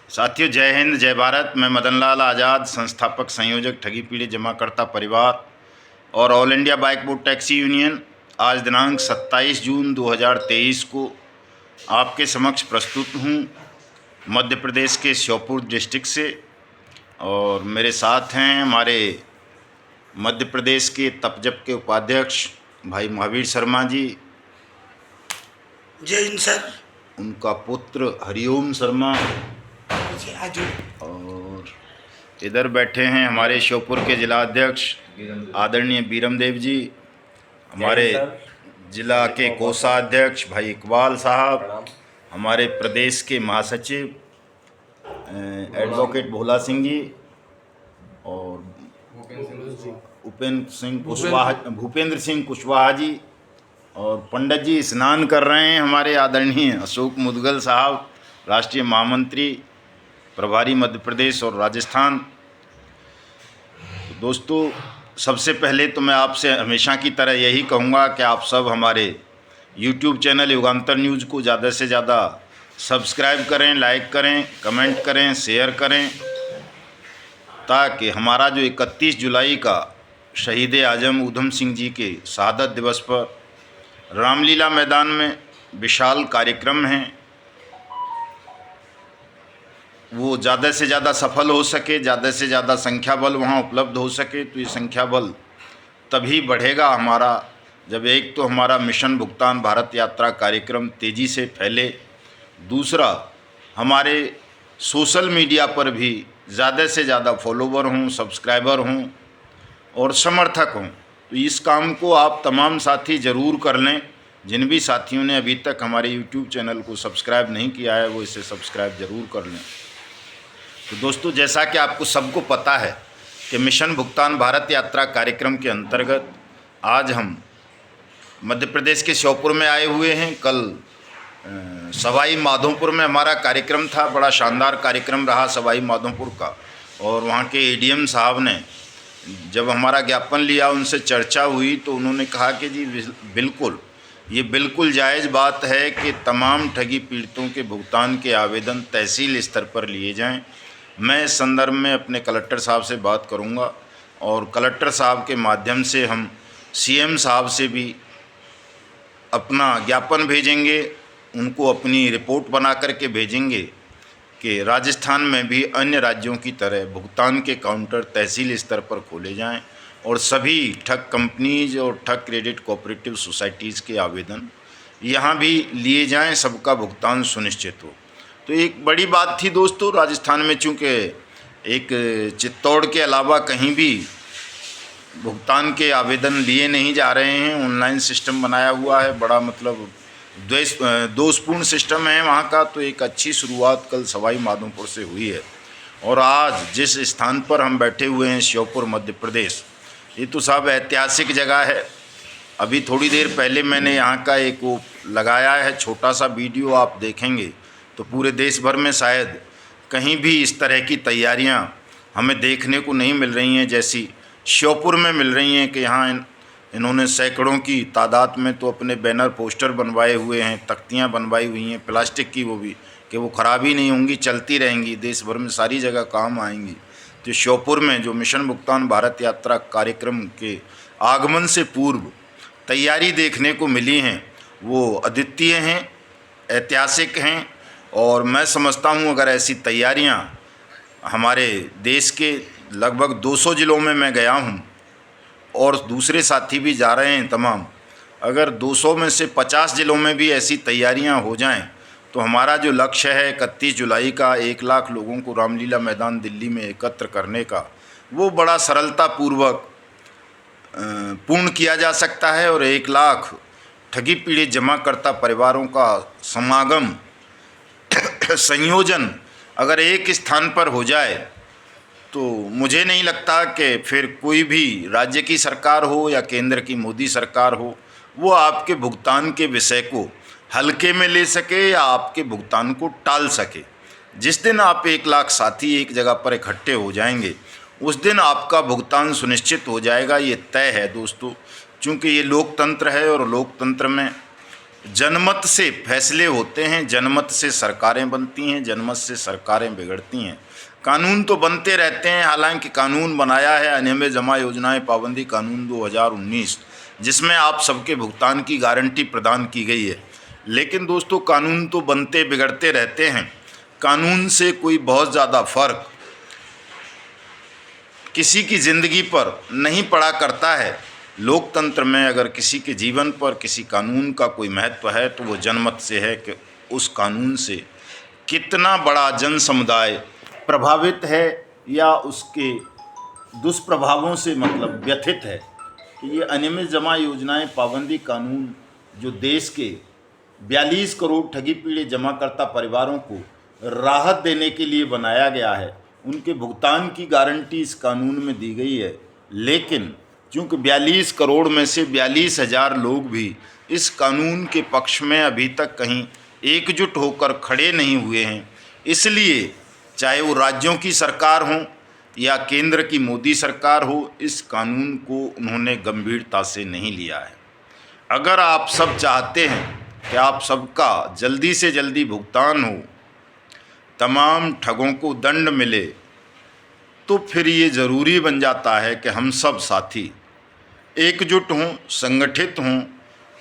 साथियों, जय हिंद, जय भारत। मैं मदन लाल आज़ाद, संस्थापक संयोजक ठगी पीड़ित जमाकर्ता परिवार और all India bike board taxi union, आज दिनांक 27 जून 2023 को आपके समक्ष प्रस्तुत हूँ मध्य प्रदेश के श्योपुर डिस्ट्रिक्ट से। और मेरे साथ हैं हमारे मध्य प्रदेश के तपजप के उपाध्यक्ष भाई महावीर शर्मा जी। जय हिंद सर। उनका पुत्र हरिओम शर्मा। और और इधर बैठे हैं हमारे श्योपुर के जिला अध्यक्ष आदरणीय बीरम देव जी, हमारे जिला के कोषाध्यक्ष भाई इकबाल साहब, हमारे प्रदेश के महासचिव एडवोकेट भोला सिंह जी और भूपेंद्र सिंह कुशवाहा जी, और पंडित जी स्नान कर रहे हैं हमारे आदरणीय अशोक मुदगल साहब, राष्ट्रीय महामंत्री प्रभारी मध्य प्रदेश और राजस्थान। तो दोस्तों, सबसे पहले तो मैं आपसे हमेशा की तरह यही कहूँगा कि आप सब हमारे YouTube चैनल युगांतर न्यूज़ को ज़्यादा से ज़्यादा सब्सक्राइब करें, लाइक करें, कमेंट करें, शेयर करें, ताकि हमारा जो 31 जुलाई का शहीद आजम ऊधम सिंह जी के शहादत दिवस पर रामलीला मैदान में विशाल कार्यक्रम है, वो ज़्यादा से ज़्यादा सफल हो सके, ज़्यादा से ज़्यादा संख्या बल वहाँ उपलब्ध हो सके। तो ये संख्या बल तभी बढ़ेगा हमारा जब एक तो हमारा मिशन भुगतान भारत यात्रा कार्यक्रम तेज़ी से फैले, दूसरा हमारे सोशल मीडिया पर भी ज़्यादा से ज़्यादा फॉलोवर हों, सब्सक्राइबर हों और समर्थक हों। तो इस काम को आप तमाम साथी ज़रूर कर लें। जिन भी साथियों ने अभी तक हमारे YouTube चैनल को सब्सक्राइब नहीं किया है वो इसे सब्सक्राइब ज़रूर कर लें। तो दोस्तों, जैसा कि आपको सबको पता है कि मिशन भुगतान भारत यात्रा कार्यक्रम के अंतर्गत आज हम मध्य प्रदेश के श्योपुर में आए हुए हैं। कल सवाई माधोपुर में हमारा कार्यक्रम था, बड़ा शानदार कार्यक्रम रहा सवाई माधोपुर का। और वहाँ के ADM साहब ने जब हमारा ज्ञापन लिया, उनसे चर्चा हुई, तो उन्होंने कहा कि जी बिल्कुल, ये बिल्कुल जायज़ बात है कि तमाम ठगी पीड़ितों के भुगतान के आवेदन तहसील स्तर पर लिए जाएं। मैं इस संदर्भ में अपने कलेक्टर साहब से बात करूंगा और कलेक्टर साहब के माध्यम से हम CM साहब से भी अपना ज्ञापन भेजेंगे, उनको अपनी रिपोर्ट बना करके भेजेंगे कि राजस्थान में भी अन्य राज्यों की तरह भुगतान के काउंटर तहसील स्तर पर खोले जाएं और सभी ठग कंपनीज और ठग क्रेडिट कोऑपरेटिव सोसाइटीज़ के आवेदन यहाँ भी लिए जाएं, सबका भुगतान सुनिश्चित हो। तो एक बड़ी बात थी दोस्तों, राजस्थान में चूँकि एक चित्तौड़ के अलावा कहीं भी भुगतान के आवेदन लिए नहीं जा रहे हैं, ऑनलाइन सिस्टम बनाया हुआ है, बड़ा मतलब दोषपूर्ण सिस्टम है वहाँ का। तो एक अच्छी शुरुआत कल सवाई माधोपुर से हुई है। और आज जिस स्थान पर हम बैठे हुए हैं श्योपुर मध्य प्रदेश, ये तो साहब ऐतिहासिक जगह है। अभी थोड़ी देर पहले मैंने यहाँ का एक वो लगाया है छोटा सा वीडियो, आप देखेंगे तो पूरे देश भर में शायद कहीं भी इस तरह की तैयारियाँ हमें देखने को नहीं मिल रही हैं जैसी श्योपुर में मिल रही हैं। कि यहाँ इन्होंने सैकड़ों की तादाद में तो अपने बैनर पोस्टर बनवाए हुए हैं, तख्तियाँ बनवाई हुई हैं प्लास्टिक की, वो भी कि वो ख़राब ही नहीं होंगी, चलती रहेंगी, देश भर में सारी जगह काम आएंगी। तो श्योपुर में जो मिशन भुगतान भारत यात्रा कार्यक्रम के आगमन से पूर्व तैयारी देखने को मिली हैं वो अद्वितीय हैं, ऐतिहासिक हैं। और मैं समझता हूँ अगर ऐसी तैयारियाँ हमारे देश के लगभग 200 ज़िलों में मैं गया हूँ और दूसरे साथी भी जा रहे हैं तमाम, अगर 200 में से 50 ज़िलों में भी ऐसी तैयारियां हो जाएं तो हमारा जो लक्ष्य है 31 जुलाई का 1 लाख लोगों को रामलीला मैदान दिल्ली में एकत्र करने का, वो बड़ा सरलतापूर्वक पूर्ण किया जा सकता है। और 1 लाख ठगी पीड़ित जमाकर्ता परिवारों का समागम संयोजन अगर एक स्थान पर हो जाए तो मुझे नहीं लगता कि फिर कोई भी राज्य की सरकार हो या केंद्र की मोदी सरकार हो, वो आपके भुगतान के विषय को हल्के में ले सके या आपके भुगतान को टाल सके। जिस दिन आप 1 लाख साथी एक जगह पर इकट्ठे हो जाएंगे, उस दिन आपका भुगतान सुनिश्चित हो जाएगा, ये तय है दोस्तों। चूँकि ये लोकतंत्र है और लोकतंत्र में जनमत से फैसले होते हैं, जनमत से सरकारें बनती हैं, जनमत से सरकारें बिगड़ती हैं। कानून तो बनते रहते हैं, हालांकि कानून बनाया है अनियमित जमा योजनाएं पाबंदी कानून 2019, जिसमें आप सबके भुगतान की गारंटी प्रदान की गई है। लेकिन दोस्तों, कानून तो बनते बिगड़ते रहते हैं, कानून से कोई बहुत ज़्यादा फर्क किसी की ज़िंदगी पर नहीं पड़ा करता है। लोकतंत्र में अगर किसी के जीवन पर किसी कानून का कोई महत्व है तो वो जनमत से है कि उस कानून से कितना बड़ा जन समुदाय प्रभावित है या उसके दुष्प्रभावों से मतलब व्यथित है। कि ये अनियमित जमा योजनाएं पाबंदी कानून जो देश के 42 करोड़ ठगी पीड़ित जमाकर्ता परिवारों को राहत देने के लिए बनाया गया है, उनके भुगतान की गारंटी इस कानून में दी गई है। लेकिन चूँकि 42 करोड़ में से 42,000 लोग भी इस कानून के पक्ष में अभी तक कहीं एकजुट होकर खड़े नहीं हुए हैं, इसलिए चाहे वो राज्यों की सरकार हो या केंद्र की मोदी सरकार हो, इस कानून को उन्होंने गंभीरता से नहीं लिया है। अगर आप सब चाहते हैं कि आप सबका जल्दी से जल्दी भुगतान हो, तमाम ठगों को दंड मिले, तो फिर ये ज़रूरी बन जाता है कि हम सब साथी एकजुट हों, संगठित हों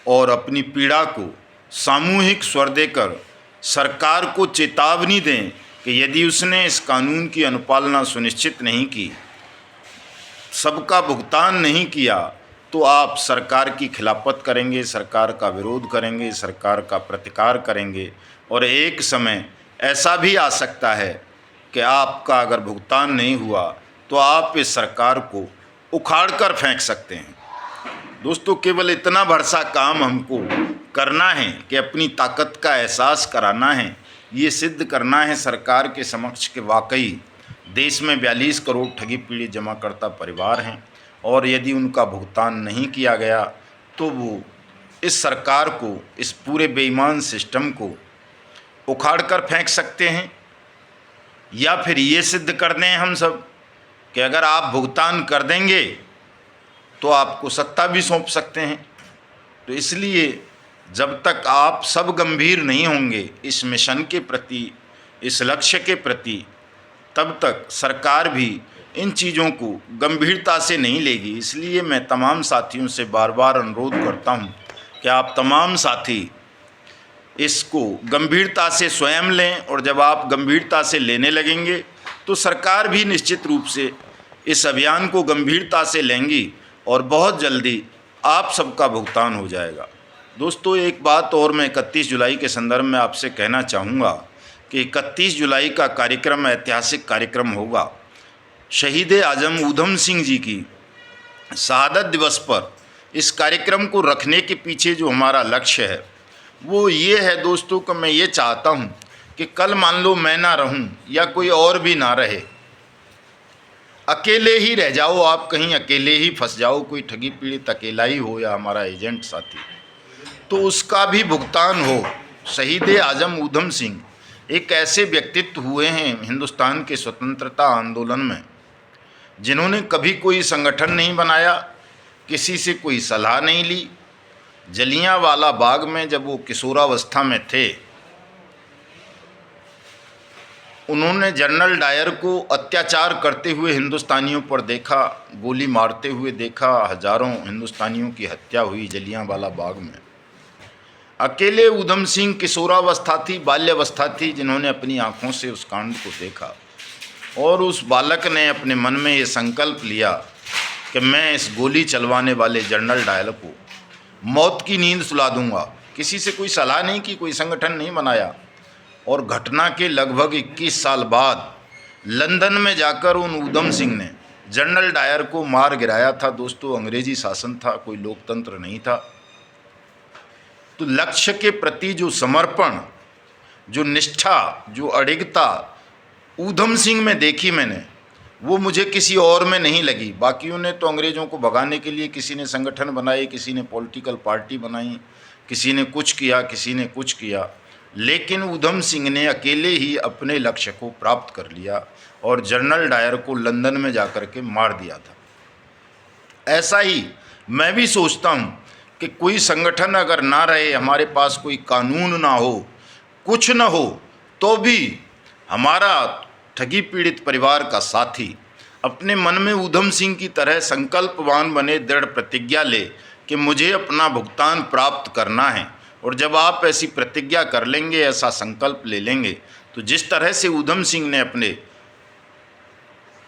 और अपनी पीड़ा को सामूहिक स्वर देकर सरकार को चेतावनी दें कि यदि उसने इस कानून की अनुपालना सुनिश्चित नहीं की, सबका भुगतान नहीं किया, तो आप सरकार की खिलाफत करेंगे, सरकार का विरोध करेंगे, सरकार का प्रतिकार करेंगे। और एक समय ऐसा भी आ सकता है कि आपका अगर भुगतान नहीं हुआ तो आप इस सरकार को उखाड़ कर फेंक सकते हैं। दोस्तों, केवल इतना भरसा काम हमको करना है कि अपनी ताकत का एहसास कराना है, ये सिद्ध करना है सरकार के समक्ष कि वाकई देश में 42 करोड़ ठगी पीड़ित जमाकर्ता परिवार हैं और यदि उनका भुगतान नहीं किया गया तो वो इस सरकार को, इस पूरे बेईमान सिस्टम को उखाड़ कर फेंक सकते हैं। या फिर ये सिद्ध कर दें हम सब कि अगर आप भुगतान कर देंगे तो आपको सत्ता भी सौंप सकते हैं। तो इसलिए जब तक आप सब गंभीर नहीं होंगे इस मिशन के प्रति, इस लक्ष्य के प्रति, तब तक सरकार भी इन चीज़ों को गंभीरता से नहीं लेगी। इसलिए मैं तमाम साथियों से बार बार अनुरोध करता हूँ कि आप तमाम साथी इसको गंभीरता से स्वयं लें, और जब आप गंभीरता से लेने लगेंगे तो सरकार भी निश्चित रूप से इस अभियान को गंभीरता से लेंगी और बहुत जल्दी आप सबका भुगतान हो जाएगा। दोस्तों, एक बात और मैं 31 जुलाई के संदर्भ में आपसे कहना चाहूँगा कि 31 जुलाई का कार्यक्रम ऐतिहासिक कार्यक्रम होगा। शहीद आजम ऊधम सिंह जी की शहादत दिवस पर इस कार्यक्रम को रखने के पीछे जो हमारा लक्ष्य है वो ये है दोस्तों कि मैं ये चाहता हूँ कि कल मान लो मैं ना रहूँ या कोई और भी ना रहे, अकेले ही रह जाओ, आप कहीं अकेले ही फंस जाओ, कोई ठगी पीड़ित अकेला ही हो या हमारा एजेंट साथी, तो उसका भी भुगतान हो। शहीद आजम ऊधम सिंह एक ऐसे व्यक्तित्व हुए हैं हिंदुस्तान के स्वतंत्रता आंदोलन में, जिन्होंने कभी कोई संगठन नहीं बनाया, किसी से कोई सलाह नहीं ली। जलियांवाला बाग में जब वो किशोरावस्था में थे, उन्होंने जनरल डायर को अत्याचार करते हुए हिंदुस्तानियों पर देखा, गोली मारते हुए देखा, हजारों हिंदुस्तानियों की हत्या हुई जलियांवाला बाग में। अकेले ऊधम सिंह किशोरावस्था थी, बाल्यावस्था थी, जिन्होंने अपनी आंखों से उस कांड को देखा और उस बालक ने अपने मन में ये संकल्प लिया कि मैं इस गोली चलवाने वाले जनरल डायर को मौत की नींद सुला दूंगा। किसी से कोई सलाह नहीं की, कोई संगठन नहीं बनाया। और घटना के लगभग 21 साल बाद लंदन में जाकर उन ऊधम सिंह ने जनरल डायर को मार गिराया था। दोस्तों, अंग्रेजी शासन था, कोई लोकतंत्र नहीं था। तो लक्ष्य के प्रति जो समर्पण, जो निष्ठा, जो अडिगता ऊधम सिंह में देखी मैंने, वो मुझे किसी और में नहीं लगी। बाकियों ने तो अंग्रेज़ों को भगाने के लिए किसी ने संगठन बनाए, किसी ने पॉलिटिकल पार्टी बनाई, किसी ने कुछ किया, किसी ने कुछ किया, लेकिन ऊधम सिंह ने अकेले ही अपने लक्ष्य को प्राप्त कर लिया और जनरल डायर को लंदन में जाकर के मार दिया था। ऐसा ही मैं भी सोचता हूँ कि कोई संगठन अगर ना रहे, हमारे पास कोई कानून ना हो, कुछ ना हो, तो भी हमारा ठगी पीड़ित परिवार का साथी अपने मन में ऊधम सिंह की तरह संकल्पवान बने, दृढ़ प्रतिज्ञा ले कि मुझे अपना भुगतान प्राप्त करना है। और जब आप ऐसी प्रतिज्ञा कर लेंगे, ऐसा संकल्प ले लेंगे, तो जिस तरह से ऊधम सिंह ने अपने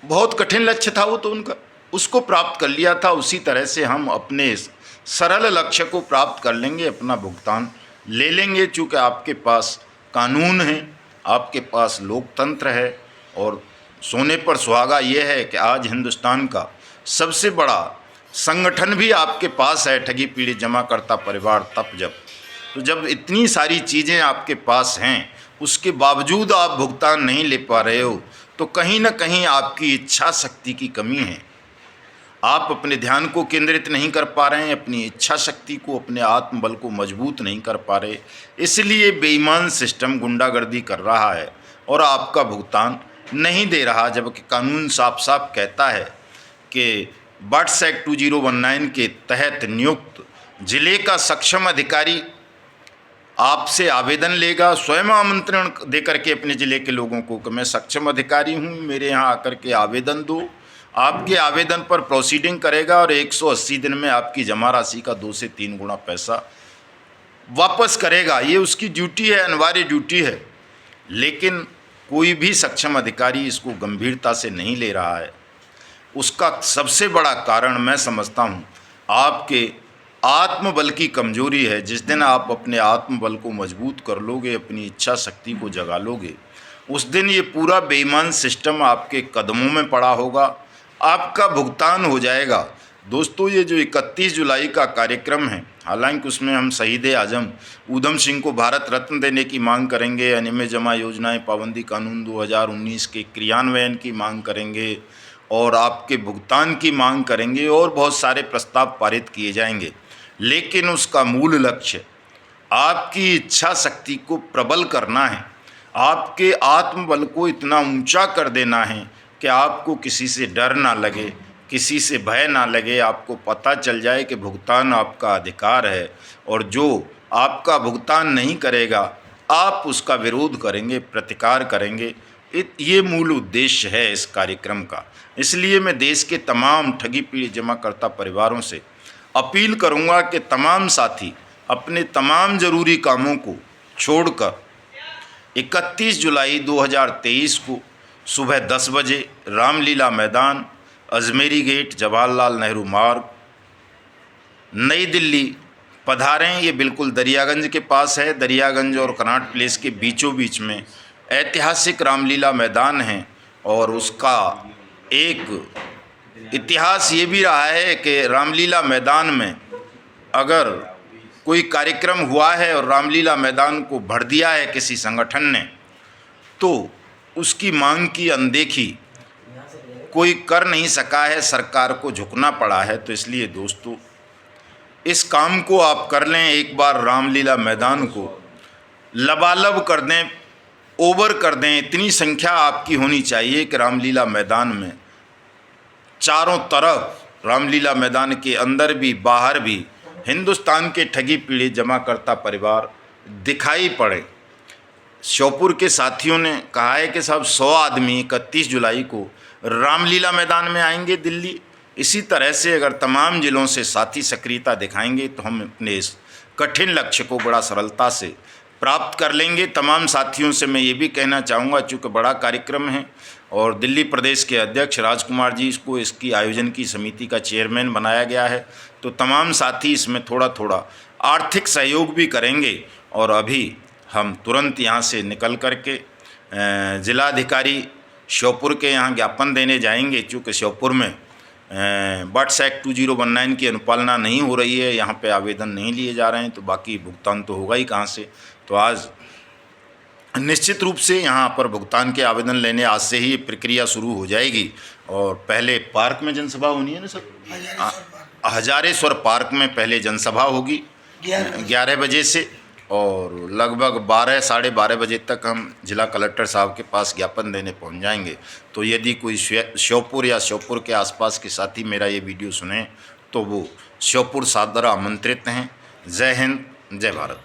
बहुत कठिन लक्ष्य था वो तो उनका, उसको प्राप्त कर लिया था, उसी तरह से हम अपने सरल लक्ष्य को प्राप्त कर लेंगे, अपना भुगतान ले लेंगे। चूँकि आपके पास कानून है, आपके पास लोकतंत्र है, और सोने पर सुहागा ये है कि आज हिंदुस्तान का सबसे बड़ा संगठन भी आपके पास है, ठगी पीड़ित जमाकर्ता परिवार तप जब। तो जब इतनी सारी चीज़ें आपके पास हैं, उसके बावजूद आप भुगतान नहीं ले पा रहे हो, तो कहीं ना कहीं आपकी इच्छा शक्ति की कमी है। आप अपने ध्यान को केंद्रित नहीं कर पा रहे हैं, अपनी इच्छा शक्ति को, अपने आत्मबल को मजबूत नहीं कर पा रहे, इसलिए बेईमान सिस्टम गुंडागर्दी कर रहा है और आपका भुगतान नहीं दे रहा। जबकि कानून साफ साफ कहता है कि बर्ड्स एक्ट 2019 के तहत नियुक्त जिले का सक्षम अधिकारी आपसे आवेदन लेगा, स्वयं आमंत्रण दे करके अपने ज़िले के लोगों को कि मैं सक्षम अधिकारी हूँ, मेरे यहाँ आकर के आवेदन दो। आपके आवेदन पर प्रोसीडिंग करेगा और 180 दिन में आपकी जमा राशि का 2 से 3 गुना पैसा वापस करेगा। ये उसकी ड्यूटी है, अनिवार्य ड्यूटी है। लेकिन कोई भी सक्षम अधिकारी इसको गंभीरता से नहीं ले रहा है। उसका सबसे बड़ा कारण मैं समझता हूँ आपके आत्मबल की कमजोरी है। जिस दिन आप अपने आत्मबल को मजबूत कर लोगे, अपनी इच्छा शक्ति को जगा लोगे, उस दिन ये पूरा बेईमान सिस्टम आपके कदमों में पड़ा होगा, आपका भुगतान हो जाएगा। दोस्तों, ये जो 31 जुलाई का कार्यक्रम है, हालांकि उसमें हम शहीद आजम ऊधम सिंह को भारत रत्न देने की मांग करेंगे, अनियमित जमा योजनाएं पाबंदी कानून 2019 के क्रियान्वयन की मांग करेंगे और आपके भुगतान की मांग करेंगे, और बहुत सारे प्रस्ताव पारित किए जाएंगे। लेकिन उसका मूल लक्ष्य आपकी इच्छा शक्ति को प्रबल करना है, आपके आत्मबल को इतना ऊंचा कर देना है कि आपको किसी से डर ना लगे, किसी से भय ना लगे। आपको पता चल जाए कि भुगतान आपका अधिकार है, और जो आपका भुगतान नहीं करेगा आप उसका विरोध करेंगे, प्रतिकार करेंगे। ये मूल उद्देश्य है इस कार्यक्रम का। इसलिए मैं देश के तमाम ठगी पीड़ित जमाकर्ता परिवारों से अपील करूंगा कि तमाम साथी अपने तमाम ज़रूरी कामों को छोड़कर 31 जुलाई 2023 को सुबह 10 बजे रामलीला मैदान, अजमेरी गेट, जवाहरलाल नेहरू मार्ग, नई दिल्ली पधारें। ये बिल्कुल दरियागंज के पास है। दरियागंज और कनॉट प्लेस के बीचों बीच में ऐतिहासिक रामलीला मैदान है, और उसका एक इतिहास ये भी रहा है कि रामलीला मैदान में अगर कोई कार्यक्रम हुआ है और रामलीला मैदान को भर दिया है किसी संगठन ने, तो उसकी मांग की अनदेखी कोई कर नहीं सका है, सरकार को झुकना पड़ा है। तो इसलिए दोस्तों, इस काम को आप कर लें, एक बार रामलीला मैदान को लबालब कर दें, ओवर कर दें। इतनी संख्या आपकी होनी चाहिए कि रामलीला मैदान में चारों तरफ, रामलीला मैदान के अंदर भी बाहर भी, हिंदुस्तान के ठगी पीड़ित जमाकर्ता परिवार दिखाई पड़े। श्योपुर के साथियों ने कहा है कि साहब 100 आदमी 31 जुलाई को रामलीला मैदान में आएंगे दिल्ली। इसी तरह से अगर तमाम ज़िलों से साथी सक्रियता दिखाएंगे तो हम अपने इस कठिन लक्ष्य को बड़ा सरलता से प्राप्त कर लेंगे। तमाम साथियों से मैं ये भी कहना चाहूँगा, चूँकि बड़ा कार्यक्रम है और दिल्ली प्रदेश के अध्यक्ष राजकुमार जी को इसकी आयोजन की समिति का चेयरमैन बनाया गया है, तो तमाम साथी इसमें थोड़ा थोड़ा आर्थिक सहयोग भी करेंगे। और अभी हम तुरंत यहाँ से निकल करके जिलाधिकारी श्योपुर के यहाँ ज्ञापन देने जाएंगे, चूँकि श्योपुर में बर्ड्स एक्ट 2019 की अनुपालना नहीं हो रही है, यहाँ पे आवेदन नहीं लिए जा रहे हैं, तो बाकी भुगतान तो होगा ही कहाँ से। तो आज निश्चित रूप से यहाँ पर भुगतान के आवेदन लेने आज से ही प्रक्रिया शुरू हो जाएगी। और पहले पार्क में जनसभा होनी है ना सर, हजारेश्वर पार्क में पहले जनसभा होगी 11 बजे से, और लगभग 12 साढ़े 12 बजे तक हम जिला कलेक्टर साहब के पास ज्ञापन देने पहुंच जाएंगे। तो यदि कोई श्योपुर या श्योपुर के आसपास के साथी मेरा ये वीडियो सुने तो वो श्योपुर सादर आमंत्रित हैं। जय हिंद, जय भारत।